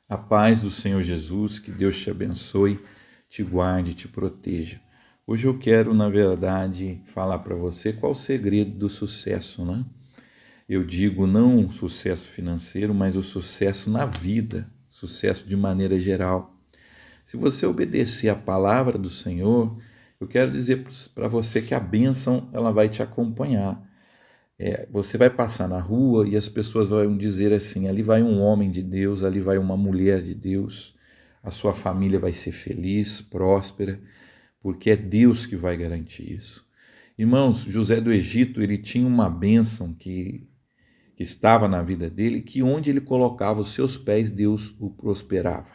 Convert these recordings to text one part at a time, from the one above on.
A paz do Senhor Jesus, que Deus te abençoe, te guarde, te proteja. Hoje eu quero, na verdade, falar para você qual o segredo do sucesso, né? Eu digo não o sucesso financeiro, mas o sucesso na vida, sucesso de maneira geral. Se você obedecer a palavra do Senhor, eu quero dizer para você que a bênção ela vai te acompanhar. Você vai passar na rua e as pessoas vão dizer assim: ali vai um homem de Deus, ali vai uma mulher de Deus, a sua família vai ser feliz, próspera, porque é Deus que vai garantir isso. Irmãos, José do Egito, ele tinha uma bênção que estava na vida dele, que onde ele colocava os seus pés, Deus o prosperava.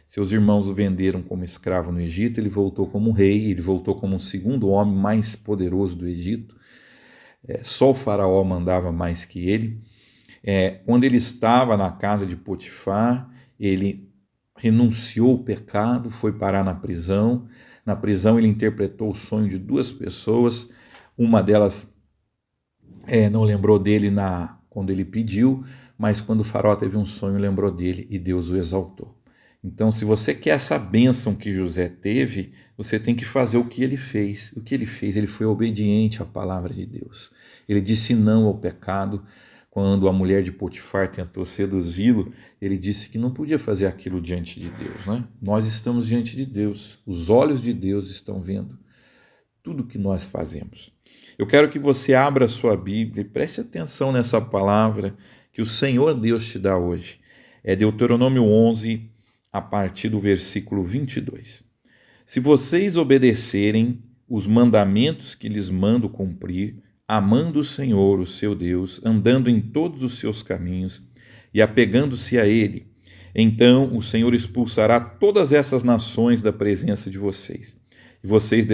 Seus irmãos o venderam como escravo no Egito, ele voltou como rei, ele voltou como o segundo homem mais poderoso do Egito. Só o faraó mandava mais que ele. Quando ele estava na casa de Potifar, ele renunciou ao pecado, foi parar na prisão. Na prisão ele interpretou o sonho de duas pessoas, uma delas não lembrou dele quando ele pediu, mas quando o faraó teve um sonho, lembrou dele e Deus o exaltou. Então, se você quer essa bênção que José teve, você tem que fazer o que ele fez. O que ele fez? Ele foi obediente à palavra de Deus. Ele disse não ao pecado. Quando a mulher de Potifar tentou seduzi-lo, ele disse que não podia fazer aquilo diante de Deus, né? Nós estamos diante de Deus. Os olhos de Deus estão vendo tudo que nós fazemos. Eu quero que você abra a sua Bíblia e preste atenção nessa palavra que o Senhor Deus te dá hoje. É Deuteronômio 11, a partir do versículo 22. Se vocês obedecerem os mandamentos que lhes mando cumprir, amando o Senhor, o seu Deus, andando em todos os seus caminhos e apegando-se a Ele, então o Senhor expulsará todas essas nações da presença de vocês. E vocês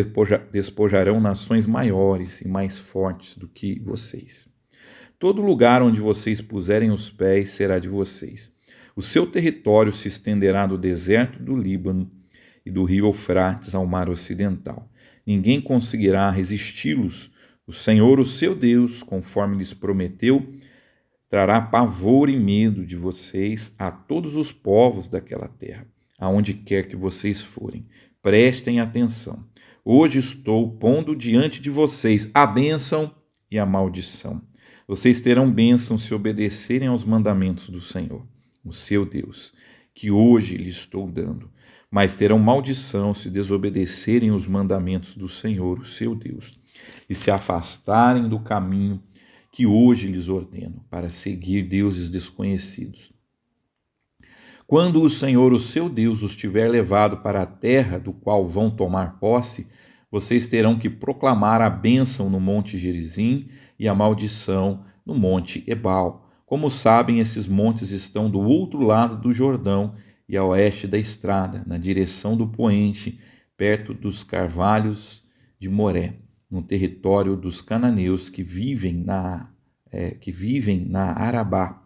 despojarão nações maiores e mais fortes do que vocês. Todo lugar onde vocês puserem os pés será de vocês. O seu território se estenderá do deserto do Líbano e do rio Eufrates ao mar ocidental. Ninguém conseguirá resisti-los. O Senhor, o seu Deus, conforme lhes prometeu, trará pavor e medo de vocês a todos os povos daquela terra, aonde quer que vocês forem. Prestem atenção. Hoje estou pondo diante de vocês a bênção e a maldição. Vocês terão bênção se obedecerem aos mandamentos do Senhor, o seu Deus, que hoje lhe estou dando, mas terão maldição se desobedecerem os mandamentos do Senhor, o seu Deus, e se afastarem do caminho que hoje lhes ordeno, para seguir deuses desconhecidos. Quando o Senhor, o seu Deus, os tiver levado para a terra do qual vão tomar posse, vocês terão que proclamar a bênção no monte Gerizim e a maldição no monte Ebal. Como sabem, esses montes estão do outro lado do Jordão e a oeste da estrada, na direção do poente, perto dos carvalhos de Moré, no território dos cananeus que vivem na Arabá,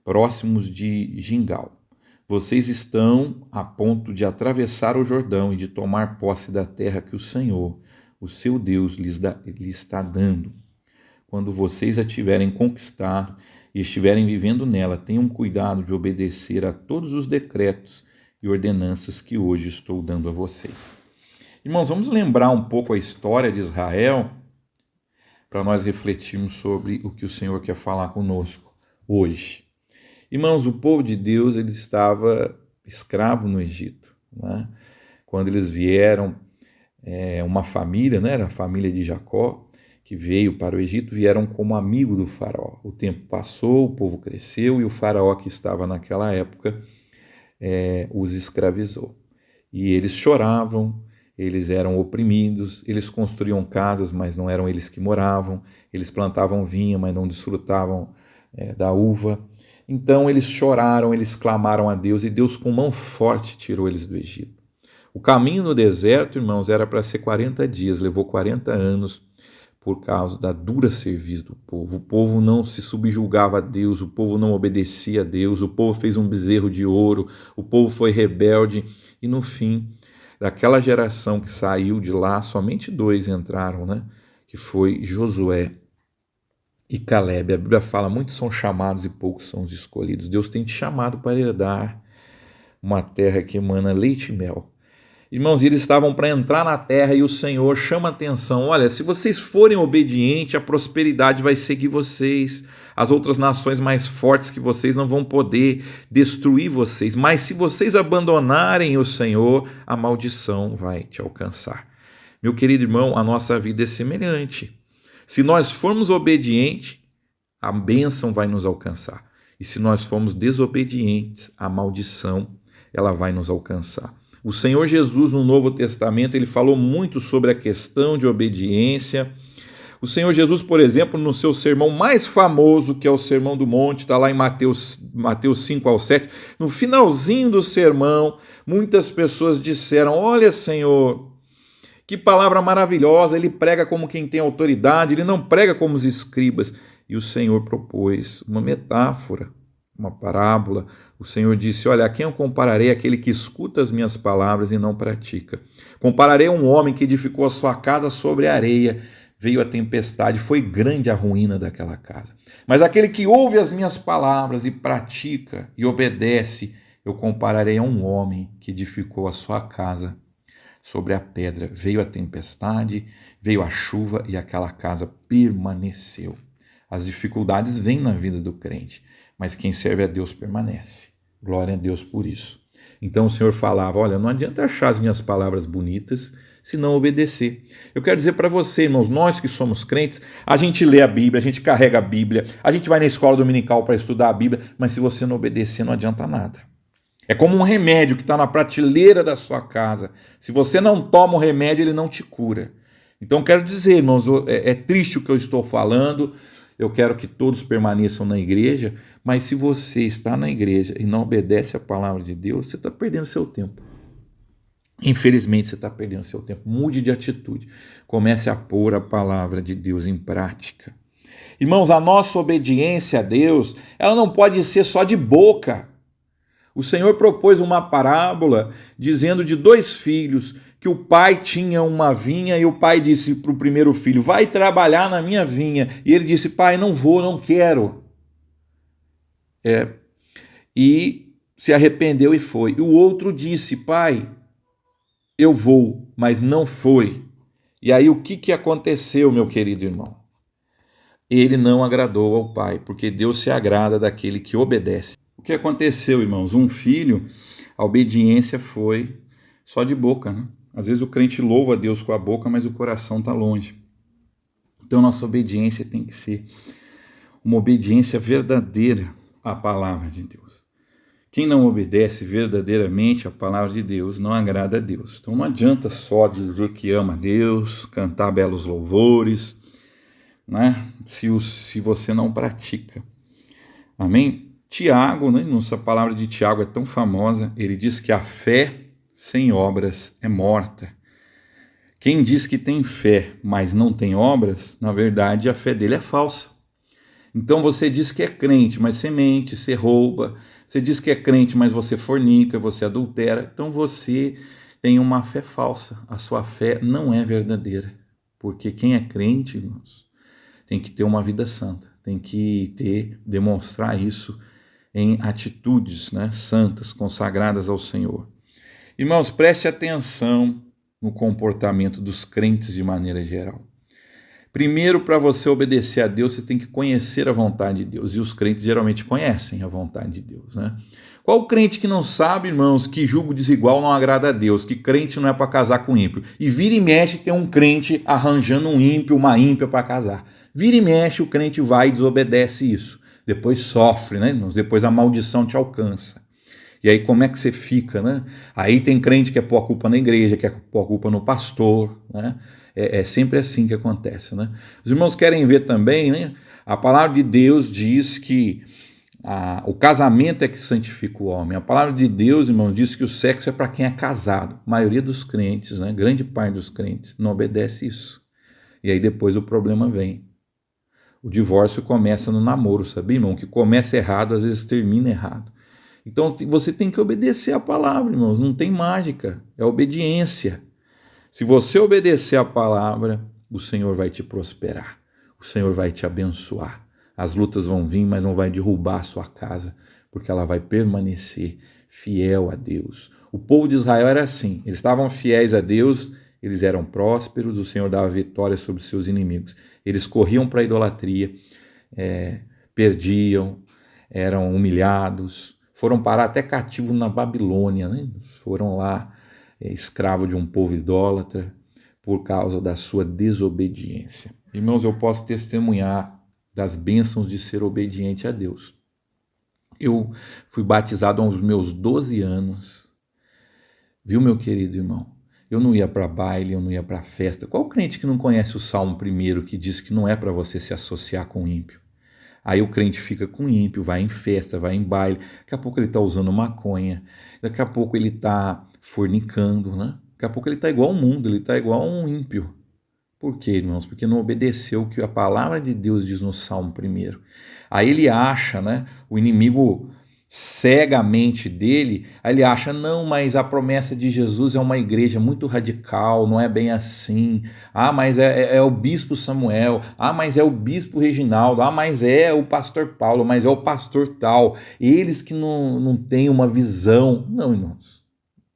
próximos de Gingal. Vocês estão a ponto de atravessar o Jordão e de tomar posse da terra que o Senhor, o seu Deus, lhes está dando. Quando vocês a tiverem conquistado e estiverem vivendo nela, tenham cuidado de obedecer a todos os decretos e ordenanças que hoje estou dando a vocês. Irmãos, vamos lembrar um pouco a história de Israel para nós refletirmos sobre o que o Senhor quer falar conosco hoje. Irmãos, o povo de Deus ele estava escravo no Egito, né? Quando eles vieram, uma família, né? Era a família de Jacó, que veio para o Egito, vieram como amigo do faraó. O tempo passou, o povo cresceu e o faraó que estava naquela época os escravizou. E eles choravam, eles eram oprimidos, eles construíam casas, mas não eram eles que moravam, eles plantavam vinha, mas não desfrutavam da uva. Então eles choraram, eles clamaram a Deus e Deus com mão forte tirou eles do Egito. O caminho no deserto, irmãos, era para ser 40 dias, levou 40 anos por causa da dura serviço do povo. O povo não se subjugava a Deus, o povo não obedecia a Deus, o povo fez um bezerro de ouro, o povo foi rebelde e no fim, daquela geração que saiu de lá, somente 2 entraram, né? Que foi Josué e Caleb. A Bíblia fala, muitos são chamados e poucos são os escolhidos. Deus tem te chamado para herdar uma terra que emana leite e mel. Irmãos, eles estavam para entrar na terra e o Senhor chama a atenção. Olha, se vocês forem obedientes, a prosperidade vai seguir vocês. As outras nações mais fortes que vocês não vão poder destruir vocês. Mas se vocês abandonarem o Senhor, a maldição vai te alcançar. Meu querido irmão, a nossa vida é semelhante. Se nós formos obedientes, a bênção vai nos alcançar. E se nós formos desobedientes, a maldição ela vai nos alcançar. O Senhor Jesus, no Novo Testamento, ele falou muito sobre a questão de obediência. O Senhor Jesus, por exemplo, no seu sermão mais famoso, que é o Sermão do Monte, está lá em Mateus 5-7, no finalzinho do sermão, muitas pessoas disseram: olha, Senhor, que palavra maravilhosa, ele prega como quem tem autoridade, ele não prega como os escribas. E o Senhor propôs uma metáfora, uma parábola. O Senhor disse: olha, a quem eu compararei? Aquele que escuta as minhas palavras e não pratica. Compararei a um homem que edificou a sua casa sobre a areia. Veio a tempestade, foi grande a ruína daquela casa. Mas aquele que ouve as minhas palavras e pratica e obedece, eu compararei a um homem que edificou a sua casa sobre a pedra. Veio a tempestade, veio a chuva e aquela casa permaneceu. As dificuldades vêm na vida do crente, mas quem serve a Deus permanece. Glória a Deus por isso. Então o Senhor falava: olha, não adianta achar as minhas palavras bonitas se não obedecer. Eu quero dizer para você, irmãos, nós que somos crentes, a gente lê a Bíblia, a gente carrega a Bíblia, a gente vai na escola dominical para estudar a Bíblia, mas se você não obedecer, não adianta nada. É como um remédio que está na prateleira da sua casa. Se você não toma o remédio, ele não te cura. Então quero dizer, irmãos, é triste o que eu estou falando. Eu quero que todos permaneçam na igreja, mas se você está na igreja e não obedece a palavra de Deus, você está perdendo seu tempo. Infelizmente, você está perdendo seu tempo. Mude de atitude. Comece a pôr a palavra de Deus em prática. Irmãos, a nossa obediência a Deus, ela não pode ser só de boca. O Senhor propôs uma parábola dizendo de 2 filhos que o pai tinha uma vinha e o pai disse para o primeiro filho: vai trabalhar na minha vinha. E ele disse: pai, não vou, não quero. E se arrependeu e foi. E o outro disse: pai, eu vou, mas não foi. E aí o que aconteceu, meu querido irmão? Ele não agradou ao pai, porque Deus se agrada daquele que obedece. O que aconteceu, irmãos? Um filho, a obediência foi só de boca, né? Às vezes o crente louva a Deus com a boca, mas o coração está longe. Então nossa obediência tem que ser uma obediência verdadeira à palavra de Deus. Quem não obedece verdadeiramente à palavra de Deus não agrada a Deus. Então não adianta só dizer que ama a Deus, cantar belos louvores, né? Se você não pratica. Amém? Tiago, né? Nossa palavra de Tiago é tão famosa, ele diz que a fé sem obras é morta. Quem diz que tem fé, mas não tem obras, na verdade a fé dele é falsa. Então você diz que é crente, mas você mente, você rouba. Você diz que é crente, mas você fornica, você adultera. Então você tem uma fé falsa. A sua fé não é verdadeira. Porque quem é crente, irmãos, tem que ter uma vida santa. Tem que demonstrar isso em atitudes, né, santas, consagradas ao Senhor. Irmãos, preste atenção no comportamento dos crentes de maneira geral. Primeiro, para você obedecer a Deus, você tem que conhecer a vontade de Deus. E os crentes geralmente conhecem a vontade de Deus, né? Qual crente que não sabe, irmãos, que julgo desigual não agrada a Deus, que crente não é para casar com ímpio? E vira e mexe tem um crente arranjando um ímpio, uma ímpia para casar. Vira e mexe, o crente vai e desobedece isso. Depois sofre, né, irmãos? Depois a maldição te alcança. E aí como é que você fica, né? Aí tem crente que quer pôr a culpa na igreja, quer pôr a culpa no pastor, né? É sempre assim que acontece, né? Os irmãos querem ver também, né? A palavra de Deus diz que o casamento é que santifica o homem. A palavra de Deus, irmãos, diz que o sexo é para quem é casado. A maioria dos crentes, né? Grande parte dos crentes não obedece isso. E aí depois o problema vem. O divórcio começa no namoro, sabia, irmão? O que começa errado, às vezes termina errado. Então você tem que obedecer a palavra, irmãos. Não tem mágica, é obediência. Se você obedecer a palavra, o Senhor vai te prosperar. O Senhor vai te abençoar. As lutas vão vir, mas não vai derrubar a sua casa, porque ela vai permanecer fiel a Deus. O povo de Israel era assim, eles estavam fiéis a Deus, eles eram prósperos, o Senhor dava vitória sobre seus inimigos. Eles corriam para a idolatria, perdiam, eram humilhados, foram parar até cativos na Babilônia, né? Foram lá escravos de um povo idólatra por causa da sua desobediência. Irmãos, eu posso testemunhar das bênçãos de ser obediente a Deus. Eu fui batizado aos meus 12 anos, viu, meu querido irmão? Eu não ia para baile, eu não ia para festa. Qual crente que não conhece o Salmo 1 que diz que não é para você se associar com ímpio? Aí o crente fica com ímpio, vai em festa, vai em baile, daqui a pouco ele está usando maconha, daqui a pouco ele está fornicando, né? Daqui a pouco ele está igual ao mundo, ele está igual a um ímpio. Por quê, irmãos? Porque não obedeceu o que a palavra de Deus diz no Salmo 1. Aí ele acha, né? O inimigo cega a mente dele, aí ele acha, não, mas a promessa de Jesus é uma igreja muito radical, não é bem assim. Ah, mas é o bispo Samuel. Ah, mas é o bispo Reginaldo. Ah, mas é o pastor Paulo, mas é o pastor tal. Eles que não têm uma visão. Não, irmãos.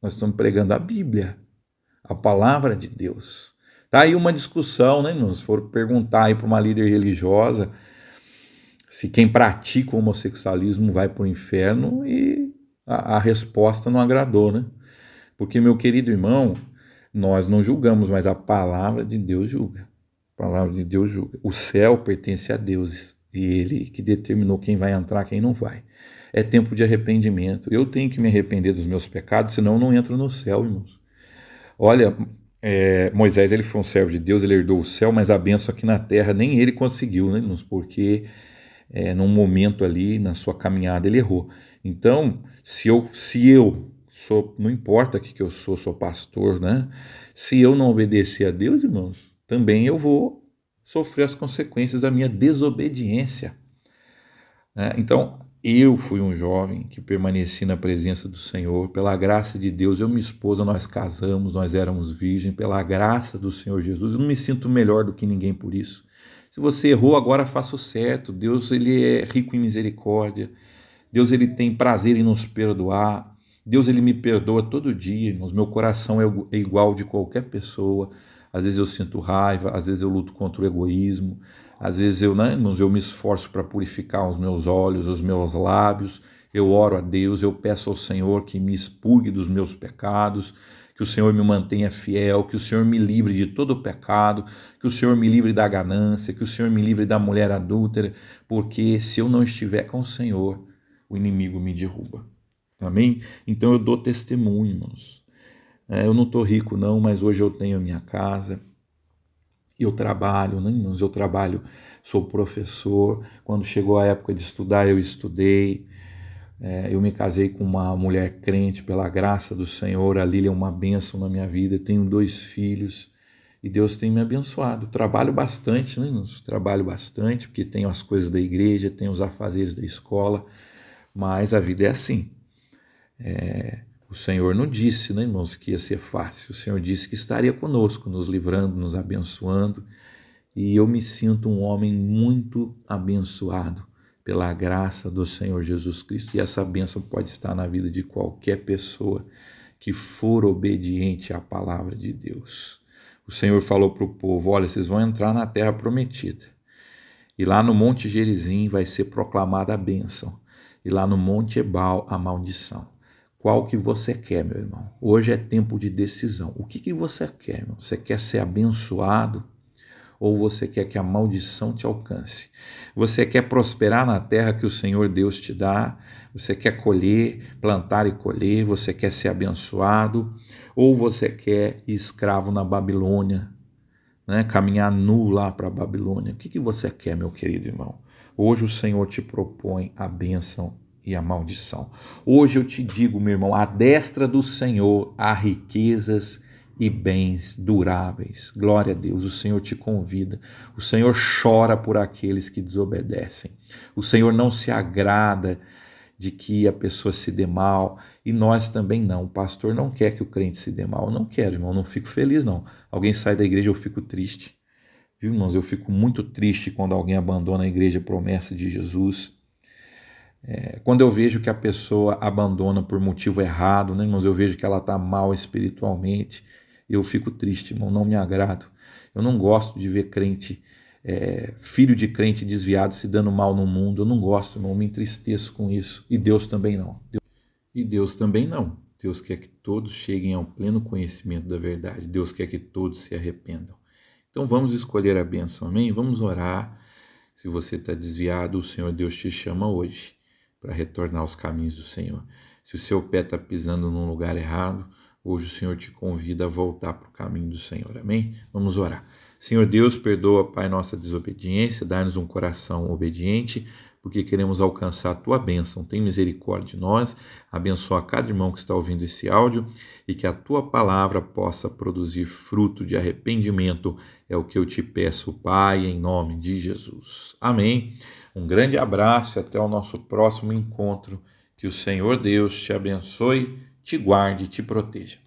Nós estamos pregando a Bíblia, a palavra de Deus. Tá aí uma discussão, né, irmãos? Se for perguntar aí para uma líder religiosa se quem pratica o homossexualismo vai para o inferno, e a resposta não agradou, né? Porque, meu querido irmão, nós não julgamos, mas a palavra de Deus julga. A palavra de Deus julga. O céu pertence a Deus e Ele que determinou quem vai entrar, quem não vai. É tempo de arrependimento. Eu tenho que me arrepender dos meus pecados, senão eu não entro no céu, irmãos. Olha, Moisés, ele foi um servo de Deus, ele herdou o céu, mas a bênção aqui na terra nem ele conseguiu, né, irmãos? Porque num momento ali na sua caminhada ele errou. Então, se eu sou, não importa que eu sou pastor, né? Se eu não obedecer a Deus, irmãos, também eu vou sofrer as consequências da minha desobediência, né? Então, eu fui um jovem que permaneci na presença do Senhor, pela graça de Deus. Eu e minha esposa, nós casamos, nós éramos virgem, pela graça do Senhor Jesus. Eu não me sinto melhor do que ninguém por isso. Se você errou, agora faça o certo. Deus, ele é rico em misericórdia. Deus, ele tem prazer em nos perdoar. Deus, ele me perdoa todo dia, irmãos. Meu coração é igual de qualquer pessoa. Às vezes eu sinto raiva, às vezes eu luto contra o egoísmo, às vezes irmãos, eu me esforço para purificar os meus olhos, os meus lábios. Eu oro a Deus, eu peço ao Senhor que me expurgue dos meus pecados, que o Senhor me mantenha fiel, que o Senhor me livre de todo o pecado, que o Senhor me livre da ganância, que o Senhor me livre da mulher adúltera, porque se eu não estiver com o Senhor, o inimigo me derruba. Amém? Então eu dou testemunho, irmãos. Eu não estou rico não, mas hoje eu tenho a minha casa, eu trabalho, né, irmãos? Eu trabalho, sou professor. Quando chegou a época de estudar, eu estudei. Eu me casei com uma mulher crente, pela graça do Senhor. A Lília é uma bênção na minha vida. Tenho 2 filhos e Deus tem me abençoado. Trabalho bastante, né, irmãos? Trabalho bastante, porque tenho as coisas da igreja, tenho os afazeres da escola, mas a vida é assim. O Senhor não disse, né, irmãos, que ia ser fácil. O Senhor disse que estaria conosco, nos livrando, nos abençoando. E eu me sinto um homem muito abençoado pela graça do Senhor Jesus Cristo. E essa bênção pode estar na vida de qualquer pessoa que for obediente à palavra de Deus. O Senhor falou para o povo, olha, vocês vão entrar na terra prometida. E lá no Monte Gerizim vai ser proclamada a bênção. E lá no Monte Ebal a maldição. Qual que você quer, meu irmão? Hoje é tempo de decisão. O que você quer, irmão? Você quer ser abençoado ou você quer que a maldição te alcance? Você quer prosperar na terra que o Senhor Deus te dá? Você quer colher, plantar e colher? Você quer ser abençoado? Ou você quer ir escravo na Babilônia, né? Caminhar nu lá para a Babilônia? O que você quer, meu querido irmão? Hoje o Senhor te propõe a bênção e a maldição. Hoje eu te digo, meu irmão, à destra do Senhor há riquezas e bens duráveis. Glória a Deus, o Senhor te convida. O Senhor chora por aqueles que desobedecem. O Senhor não se agrada de que a pessoa se dê mal, e nós também não. O pastor não quer que o crente se dê mal. Eu não quero, irmão, não fico feliz, não. Alguém sai da igreja, eu fico triste. Viu, irmãos? Eu fico muito triste quando alguém abandona a igreja, a promessa de Jesus. Quando eu vejo que a pessoa abandona por motivo errado, né, irmãos, eu vejo que ela está mal espiritualmente, eu fico triste, irmão, não me agrado. Eu não gosto de ver crente, filho de crente desviado se dando mal no mundo. Eu não gosto, irmão, me entristeço com isso. E Deus também não. E Deus também não. Deus quer que todos cheguem ao pleno conhecimento da verdade. Deus quer que todos se arrependam. Então vamos escolher a bênção, amém? Vamos orar. Se você está desviado, o Senhor Deus te chama hoje para retornar aos caminhos do Senhor. Se o seu pé está pisando num lugar errado, hoje o Senhor te convida a voltar para o caminho do Senhor, amém? Vamos orar. Senhor Deus, perdoa, Pai, nossa desobediência, dá-nos um coração obediente, porque queremos alcançar a Tua bênção. Tem misericórdia de nós, abençoa cada irmão que está ouvindo esse áudio e que a Tua palavra possa produzir fruto de arrependimento. É o que eu te peço, Pai, em nome de Jesus. Amém. Um grande abraço e até o nosso próximo encontro. Que o Senhor Deus te abençoe, te guarde e te proteja.